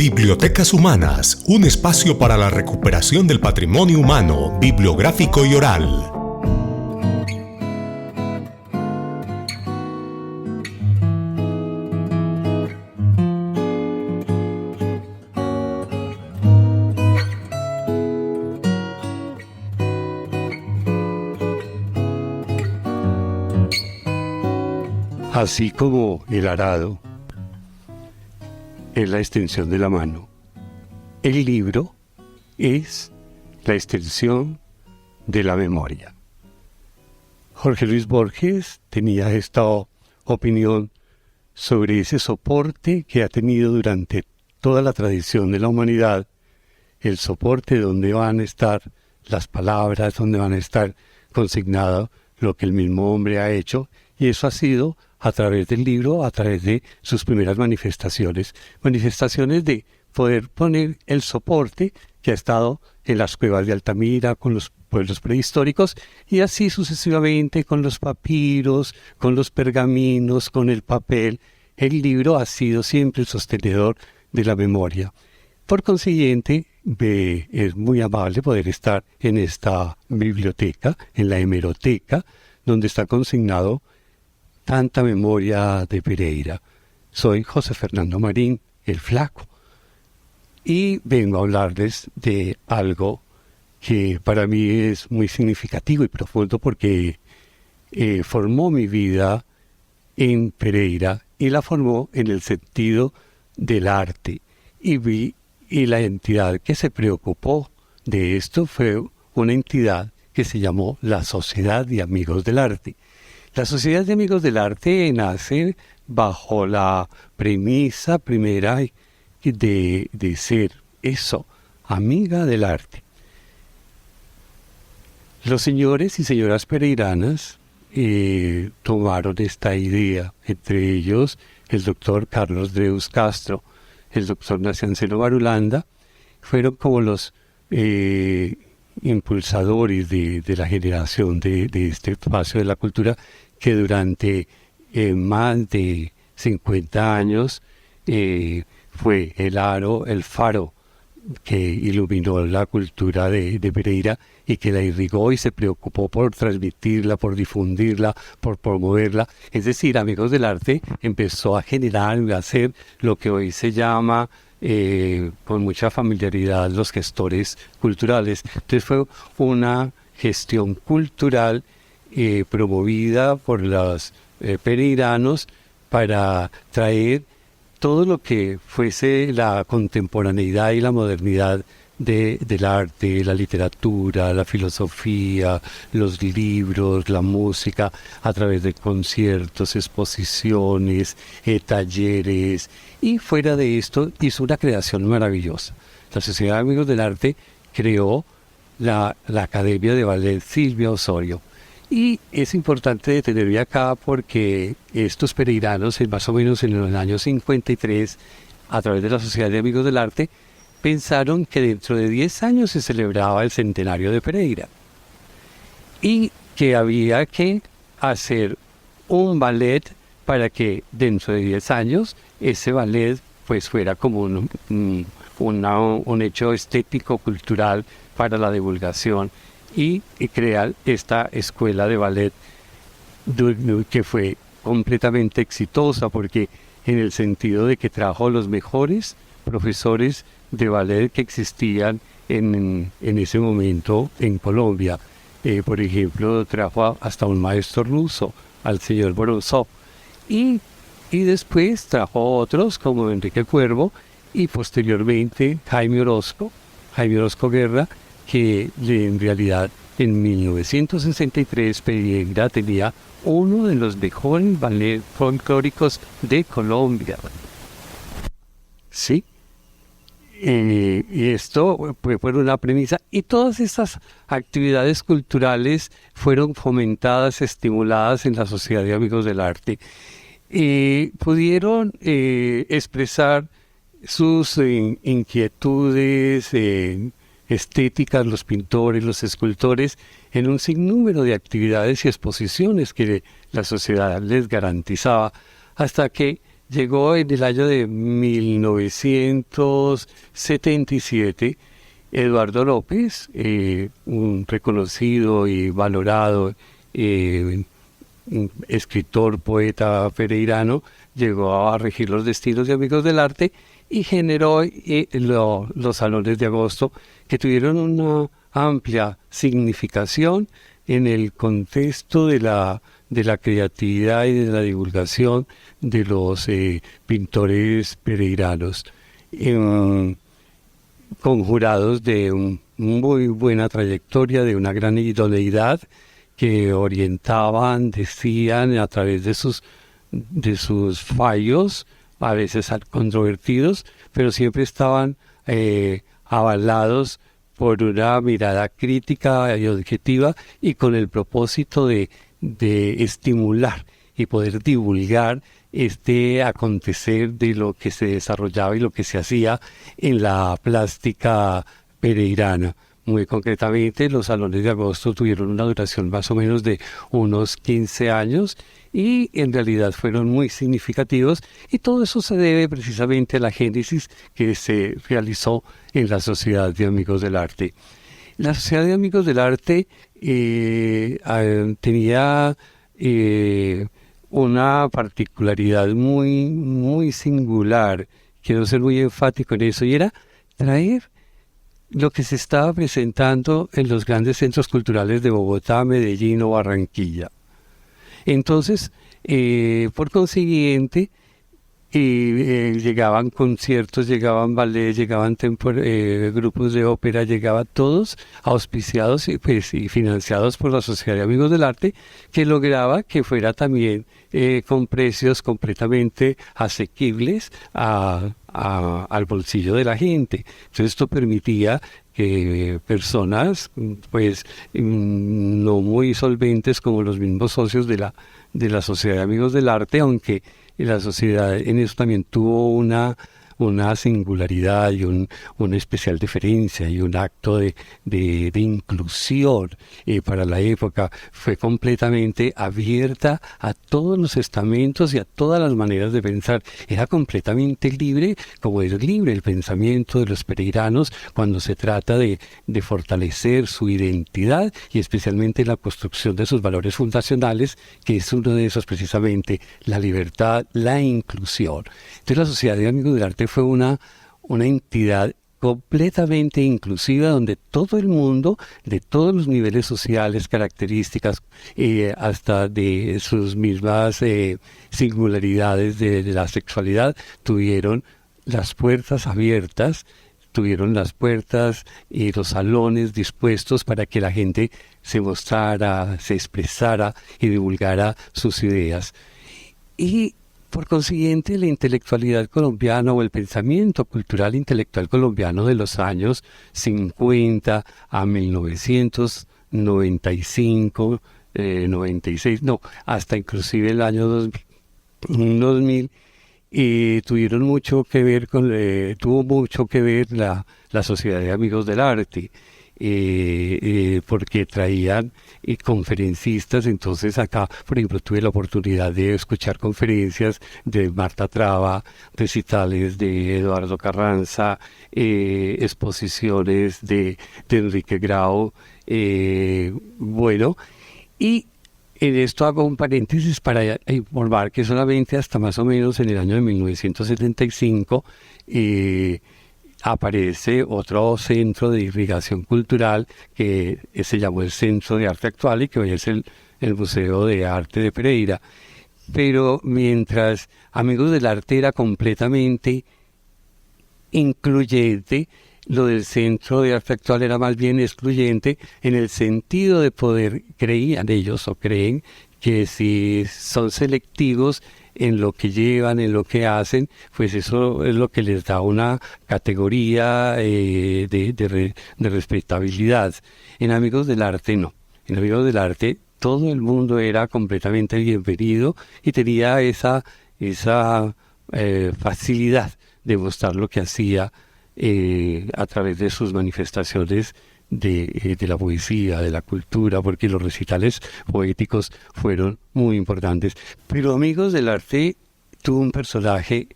Bibliotecas Humanas, un espacio para la recuperación del patrimonio humano, bibliográfico y oral. Así como el arado es la extensión de la mano, el libro es la extensión de la memoria. Jorge Luis Borges tenía esta opinión sobre ese soporte que ha tenido durante toda la tradición de la humanidad, el soporte donde van a estar las palabras, donde van a estar consignado lo que el mismo hombre ha hecho, y eso ha sido a través del libro, a través de sus primeras manifestaciones de poder poner el soporte que ha estado en las cuevas de Altamira, con los pueblos prehistóricos, y así sucesivamente con los papiros, con los pergaminos, con el papel. El libro ha sido siempre el sostenedor de la memoria. Por consiguiente, es muy amable poder estar en esta biblioteca, en la hemeroteca, donde está consignado tanta memoria de Pereira. Soy José Fernando Marín, el Flaco, y vengo a hablarles de algo que para mí es muy significativo y profundo porque formó mi vida en Pereira y la formó en el sentido del arte. Y la entidad que se preocupó de esto fue una entidad que se llamó la Sociedad de Amigos del Arte. La Sociedad de Amigos del Arte nace bajo la premisa primera de ser eso, amiga del arte. Los señores y señoras pereiranas tomaron esta idea, entre ellos el doctor Carlos Dreus Castro, el doctor Nacianceno Marulanda, fueron como los impulsadores de la generación de este espacio de la cultura que durante más de 50 años fue el faro que iluminó la cultura de Pereira y que la irrigó y se preocupó por transmitirla, por difundirla, por promoverla. Es decir, Amigos del Arte empezó a generar y a hacer lo que hoy se llama con mucha familiaridad los gestores culturales. Entonces fue una gestión cultural promovida por los pereiranos para traer todo lo que fuese la contemporaneidad y la modernidad del arte, la literatura, la filosofía, los libros, la música, a través de conciertos, exposiciones, talleres, y fuera de esto hizo una creación maravillosa. La Sociedad de Amigos del Arte creó la Academia de Ballet Silvia Osorio. Y es importante detenerme acá porque estos pereiranos, más o menos en los años 53, a través de la Sociedad de Amigos del Arte, pensaron que dentro de 10 años se celebraba el centenario de Pereira y que había que hacer un ballet para que dentro de 10 años ese ballet pues fuera como un hecho estético, cultural para la divulgación y crear esta escuela de ballet que fue completamente exitosa porque en el sentido de que trajo los mejores profesores de ballet que existían en ese momento en Colombia. Por ejemplo, trajo hasta un maestro ruso, al señor Borisov, y después trajo otros como Enrique Cuervo y posteriormente Jaime Orozco Guerra, que en realidad en 1963 Pereira tenía uno de los mejores ballets folclóricos de Colombia. ¿Sí? Y esto fue una premisa, y todas estas actividades culturales fueron fomentadas, estimuladas en la Sociedad de Amigos del Arte. Pudieron expresar sus inquietudes estéticas, los pintores, los escultores, en un sinnúmero de actividades y exposiciones que la sociedad les garantizaba, hasta que llegó en el año de 1977 Eduardo López, un reconocido y valorado escritor, poeta pereirano, llegó a regir los destinos de Amigos del Arte y generó los salones de agosto, que tuvieron una amplia significación en el contexto de la creatividad y de la divulgación de los pintores pereiranos, conjurados de muy buena trayectoria, de una gran idoneidad, que orientaban, decían a través de sus fallos, a veces controvertidos, pero siempre estaban avalados por una mirada crítica y objetiva, y con el propósito de estimular y poder divulgar este acontecer de lo que se desarrollaba y lo que se hacía en la plástica pereirana. Muy concretamente, los salones de agosto tuvieron una duración más o menos de unos 15 años y en realidad fueron muy significativos, y todo eso se debe precisamente a la génesis que se realizó en la Sociedad de Amigos del Arte. La Sociedad de Amigos del Arte tenía una particularidad muy singular. Quiero ser muy enfático en eso, y era traer lo que se estaba presentando en los grandes centros culturales de Bogotá, Medellín o Barranquilla. Entonces, por consiguiente, llegaban conciertos, llegaban ballets, llegaban grupos de ópera, llegaban todos auspiciados y financiados por la Sociedad de Amigos del Arte, que lograba que fuera también con precios completamente asequibles al bolsillo de la gente. Entonces esto permitía que personas no muy solventes, como los mismos socios de la Sociedad de Amigos del Arte, aunque la sociedad en eso también tuvo una singularidad y una especial deferencia y un acto de inclusión para la época. Fue completamente abierta a todos los estamentos y a todas las maneras de pensar. Era completamente libre, como es libre el pensamiento de los pereiranos cuando se trata de fortalecer su identidad, y especialmente la construcción de sus valores fundacionales, que es uno de esos precisamente, la libertad, la inclusión. Entonces la Sociedad de Amigos del Arte fue una entidad completamente inclusiva, donde todo el mundo, de todos los niveles sociales, características, hasta de sus mismas singularidades de la sexualidad, tuvieron las puertas abiertas, tuvieron las puertas y los salones dispuestos para que la gente se mostrara, se expresara y divulgara sus ideas. Y por consiguiente, la intelectualidad colombiana, o el pensamiento cultural intelectual colombiano de los años 50 a 1995, 96, hasta inclusive el año 2000, tuvo mucho que ver la Sociedad de Amigos del Arte. Porque traían conferencistas. Entonces acá, por ejemplo, tuve la oportunidad de escuchar conferencias de Marta Traba, recitales de Eduardo Carranza, exposiciones de Enrique Grau, y en esto hago un paréntesis para informar que solamente hasta más o menos en el año de 1975 aparece otro centro de irrigación cultural que se llamó el Centro de Arte Actual, y que hoy es el Museo de Arte de Pereira. Pero mientras Amigos del Arte era completamente incluyente, lo del Centro de Arte Actual era más bien excluyente, en el sentido de creían ellos o creen que si son selectivos en lo que llevan, en lo que hacen, pues eso es lo que les da una categoría de respetabilidad. En Amigos del Arte no. En Amigos del Arte todo el mundo era completamente bienvenido y tenía esa facilidad de mostrar lo que hacía a través de sus manifestaciones de la poesía, de la cultura, porque los recitales poéticos fueron muy importantes. Pero Amigos del Arte tuvo un personaje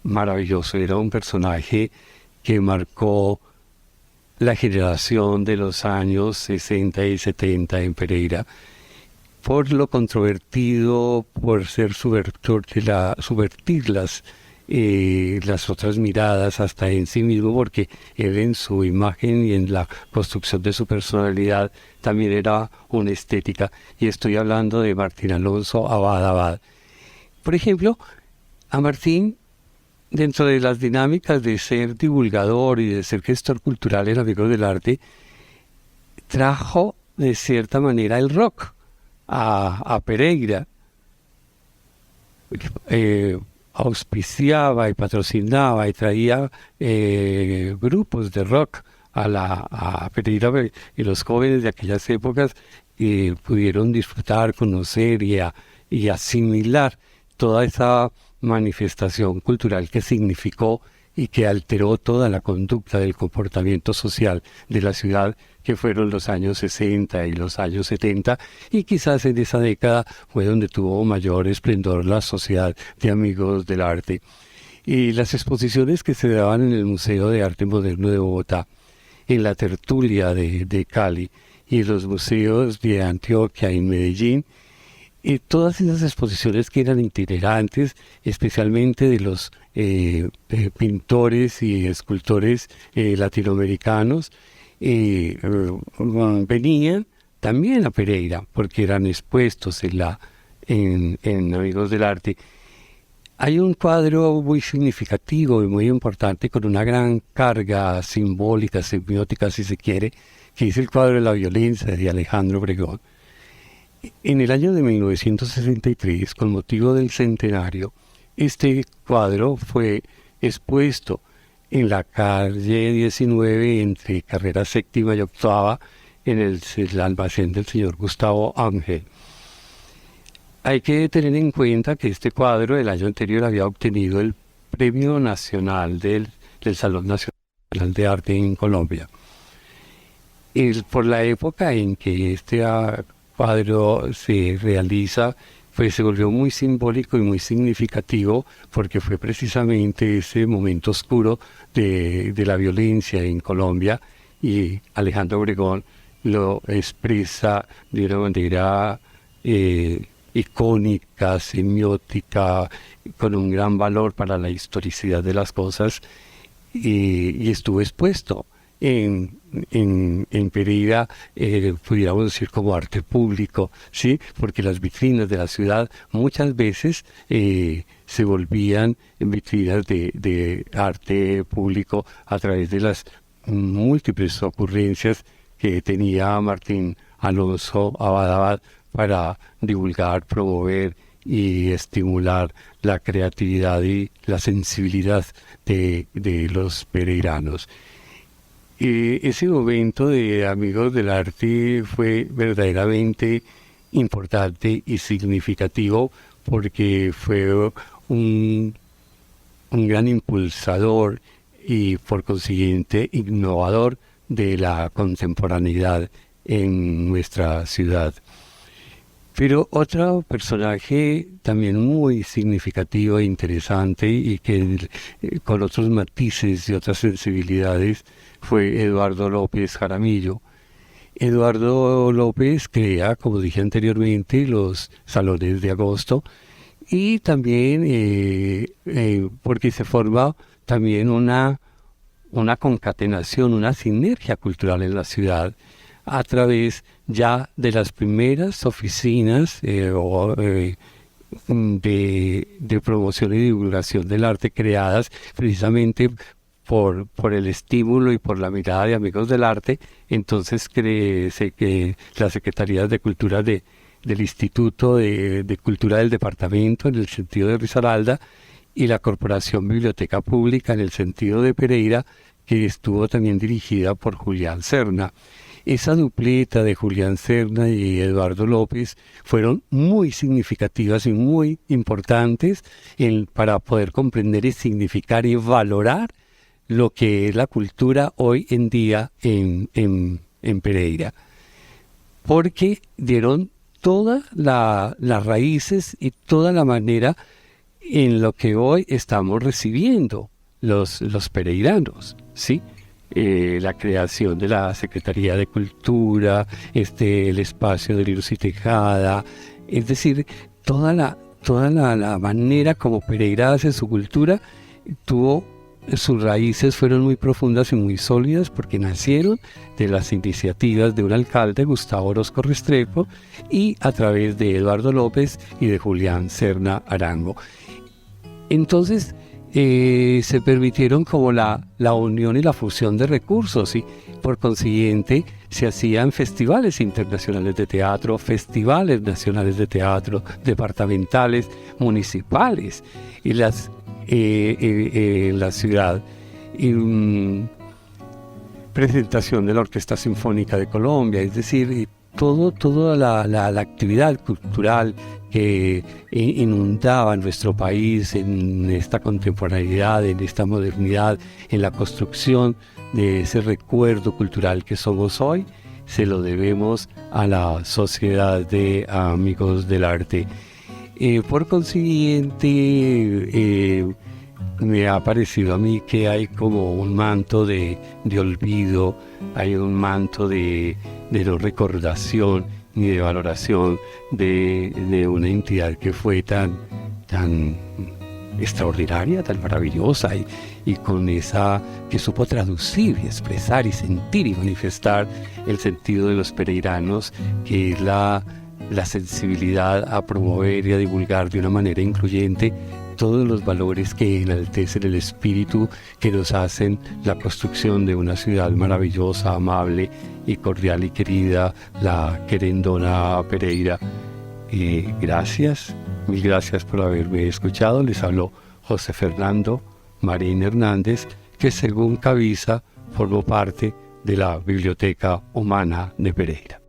maravilloso, era un personaje que marcó la generación de los años 60 y 70 en Pereira, por lo controvertido, por ser subvertir las otras miradas hasta en sí mismo, porque él en su imagen y en la construcción de su personalidad también era una estética, y estoy hablando de Martín Alonso Abad Abad. Por ejemplo, a Martín, dentro de las dinámicas de ser divulgador y de ser gestor cultural en Amigos del Arte, trajo de cierta manera el rock a Pereira. Auspiciaba y patrocinaba y traía grupos de rock a Pereira, y los jóvenes de aquellas épocas pudieron disfrutar, conocer y asimilar toda esa manifestación cultural que significó y que alteró toda la conducta del comportamiento social de la ciudad, que fueron los años 60 y los años 70, y quizás en esa década fue donde tuvo mayor esplendor la Sociedad de Amigos del Arte. Y las exposiciones que se daban en el Museo de Arte Moderno de Bogotá, en la Tertulia de Cali, y los museos de Antioquia y Medellín, y todas esas exposiciones que eran itinerantes, especialmente de los pintores y escultores latinoamericanos, venían también a Pereira, porque eran expuestos en Amigos del Arte. Hay un cuadro muy significativo y muy importante, con una gran carga simbólica, semiótica, si se quiere, que es el cuadro de la violencia de Alejandro Obregón. En el año de 1963, con motivo del centenario, este cuadro fue expuesto en la calle 19, entre carrera séptima y octava, en el almacén del señor Gustavo Ángel. Hay que tener en cuenta que este cuadro el año anterior había obtenido el Premio Nacional del Salón Nacional de Arte en Colombia. Y por la época en que este cuadro se realiza, pues se volvió muy simbólico y muy significativo, porque fue precisamente ese momento oscuro de la violencia en Colombia, y Alejandro Obregón lo expresa de una manera icónica, semiótica, con un gran valor para la historicidad de las cosas, y estuvo expuesto en Pereira, pudiéramos decir como arte público, ¿sí? Porque las vitrinas de la ciudad muchas veces se volvían vitrinas de arte público a través de las múltiples ocurrencias que tenía Martín Alonso Abad Abad para divulgar, promover y estimular la creatividad y la sensibilidad de los pereiranos. Ese momento de Amigos del Arte fue verdaderamente importante y significativo, porque fue un gran impulsador y por consiguiente innovador de la contemporaneidad en nuestra ciudad. Pero otro personaje también muy significativo e interesante, y que con otros matices y otras sensibilidades, fue Eduardo López Jaramillo. Eduardo López crea, como dije anteriormente, los salones de agosto, y también porque se forma también una concatenación, una sinergia cultural en la ciudad, a través ya de las primeras oficinas de promoción y divulgación del arte, creadas precisamente por el estímulo y por la mirada de Amigos del Arte. Entonces que las Secretarías de Cultura del Instituto de Cultura del Departamento, en el sentido de Risaralda, y la Corporación Biblioteca Pública, en el sentido de Pereira, que estuvo también dirigida por Julián Serna. Esa dupleta de Julián Serna y Eduardo López fueron muy significativas y muy importantes para poder comprender y significar y valorar lo que es la cultura hoy en día en Pereira, porque dieron todas las raíces y toda la manera en lo que hoy estamos recibiendo los pereiranos, ¿sí? La creación de la Secretaría de Cultura, el espacio de Libros y Tejada, es decir, toda la manera como Pereira hace su cultura sus raíces fueron muy profundas y muy sólidas porque nacieron de las iniciativas de un alcalde, Gustavo Orozco Restrepo, y a través de Eduardo López y de Julián Serna Arango. Entonces se permitieron como la unión y la fusión de recursos, y por consiguiente se hacían festivales internacionales de teatro, festivales nacionales de teatro, departamentales, municipales, y en la ciudad, presentación de la Orquesta Sinfónica de Colombia, es decir, toda la actividad cultural que inundaba nuestro país en esta contemporaneidad, en esta modernidad, en la construcción de ese recuerdo cultural que somos hoy, se lo debemos a la Sociedad de Amigos del Arte. Por consiguiente, me ha parecido a mí que hay como un manto de olvido, hay un manto de no recordación ni de valoración de una entidad que fue tan extraordinaria, tan maravillosa, y con esa que supo traducir y expresar y sentir y manifestar el sentido de los pereiranos, que es la sensibilidad a promover y a divulgar de una manera incluyente todos los valores que enaltecen el espíritu, que nos hacen la construcción de una ciudad maravillosa, amable y cordial y querida, la querendona Pereira. Gracias, mil gracias por haberme escuchado. Les habló José Fernando Marín Hernández, que según Cavisa formó parte de la Biblioteca Humana de Pereira.